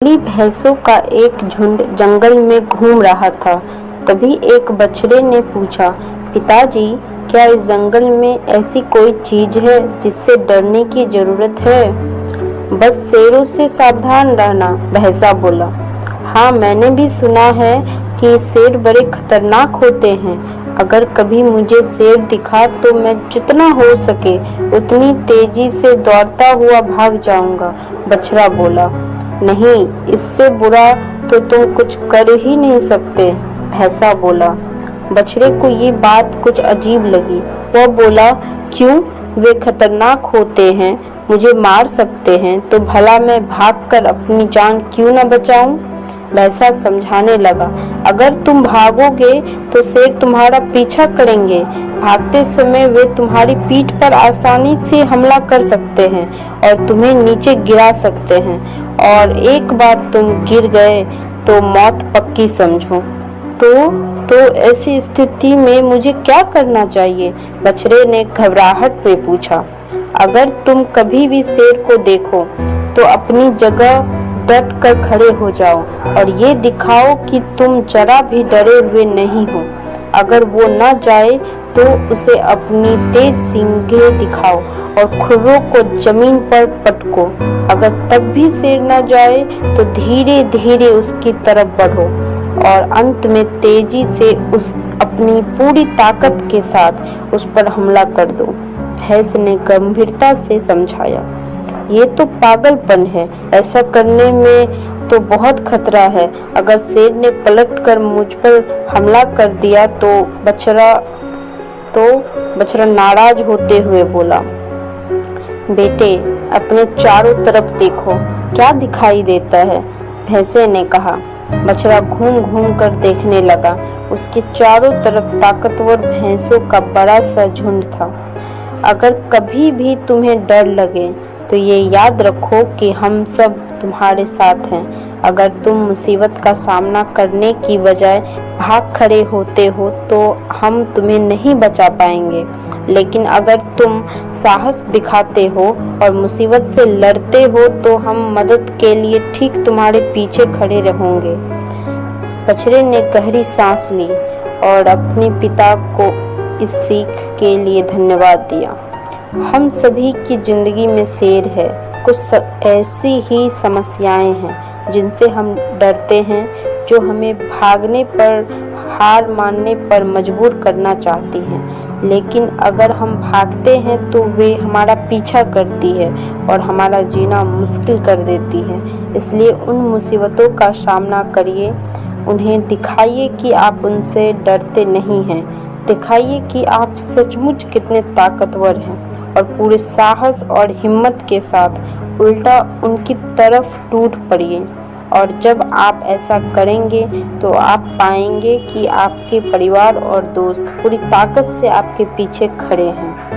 जंगली भैंसों का एक झुंड जंगल में घूम रहा था। तभी एक बछड़े ने पूछा, पिताजी, क्या इस जंगल में ऐसी कोई चीज है जिससे डरने की जरूरत है? बस शेरों से सावधान रहना, भैंसा बोला। हाँ, मैंने भी सुना है कि शेर बड़े खतरनाक होते हैं। अगर कभी मुझे शेर दिखा तो मैं जितना हो सके उतनी तेजी से दौड़ता हुआ भाग जाऊंगा, बछड़ा बोला। नहीं, इससे बुरा तो तुम कुछ कर ही नहीं सकते, भैंसा बोला। बछड़े को ये बात कुछ अजीब लगी। वह बोला, क्यों? वे खतरनाक होते हैं, मुझे मार सकते हैं, तो भला मैं भागकर अपनी जान क्यों न बचाऊं? भैंसा समझाने लगा, अगर तुम भागोगे तो शेर तुम्हारा पीछा करेंगे। भागते समय वे तुम्हारी पीठ पर आसानी से हमला कर सकते हैं और तुम्हें नीचे गिरा सकते हैं, और एक बार तुम गिर गए तो मौत पक्की समझो। तो ऐसी स्थिति में मुझे क्या करना चाहिए? बछड़े ने घबराहट में पूछा। अगर तुम कभी भी शेर को देखो तो अपनी जगह डट कर खड़े हो जाओ और ये दिखाओ कि तुम जरा भी डरे हुए नहीं हो। अगर वो न जाए तो उसे अपनी तेज सींगें दिखाओ और खुरों को जमीन पर पटको। अगर तब भी शेर न जाए तो धीरे धीरे उसकी तरफ बढ़ो और अंत में तेजी से अपनी पूरी ताकत के साथ उस पर हमला कर दो, भैंस ने गंभीरता से समझाया। ये तो पागलपन है, ऐसा करने में तो बहुत खतरा है। अगर शेर ने पलटकर मुझ पर हमला कर दिया तो बछड़ा नाराज होते हुए बोला, बेटे, अपने चारों तरफ देखो, क्या दिखाई देता है? भैंसे ने कहा। बछड़ा घूम घूम कर देखने लगा। उसके चारों तरफ ताकतवर भैंसों का बड़ा सा झुंड था। अगर कभी भी तुम्हें डर लगे तो ये याद रखो कि हम सब तुम्हारे साथ हैं। अगर तुम मुसीबत का सामना करने की बजाय भाग खड़े होते हो तो हम तुम्हें नहीं बचा पाएंगे, लेकिन अगर तुम साहस दिखाते हो और मुसीबत से लड़ते हो तो हम मदद के लिए ठीक तुम्हारे पीछे खड़े रहेंगे। बछड़े ने गहरी सांस ली और अपने पिता को इस सीख के लिए धन्यवाद दिया। हम सभी की जिंदगी में शेर है। कुछ ऐसी ही समस्याएं हैं जिनसे हम डरते हैं, जो हमें भागने पर, हार मानने पर मजबूर करना चाहती हैं। लेकिन अगर हम भागते हैं तो वे हमारा पीछा करती है और हमारा जीना मुश्किल कर देती है। इसलिए उन मुसीबतों का सामना करिए, उन्हें दिखाइए कि आप उनसे डरते नहीं हैं। दिखाइए कि आप सचमुच कितने ताकतवर हैं और पूरे साहस और हिम्मत के साथ उल्टा उनकी तरफ टूट पड़िए। और जब आप ऐसा करेंगे तो आप पाएंगे कि आपके परिवार और दोस्त पूरी ताकत से आपके पीछे खड़े हैं।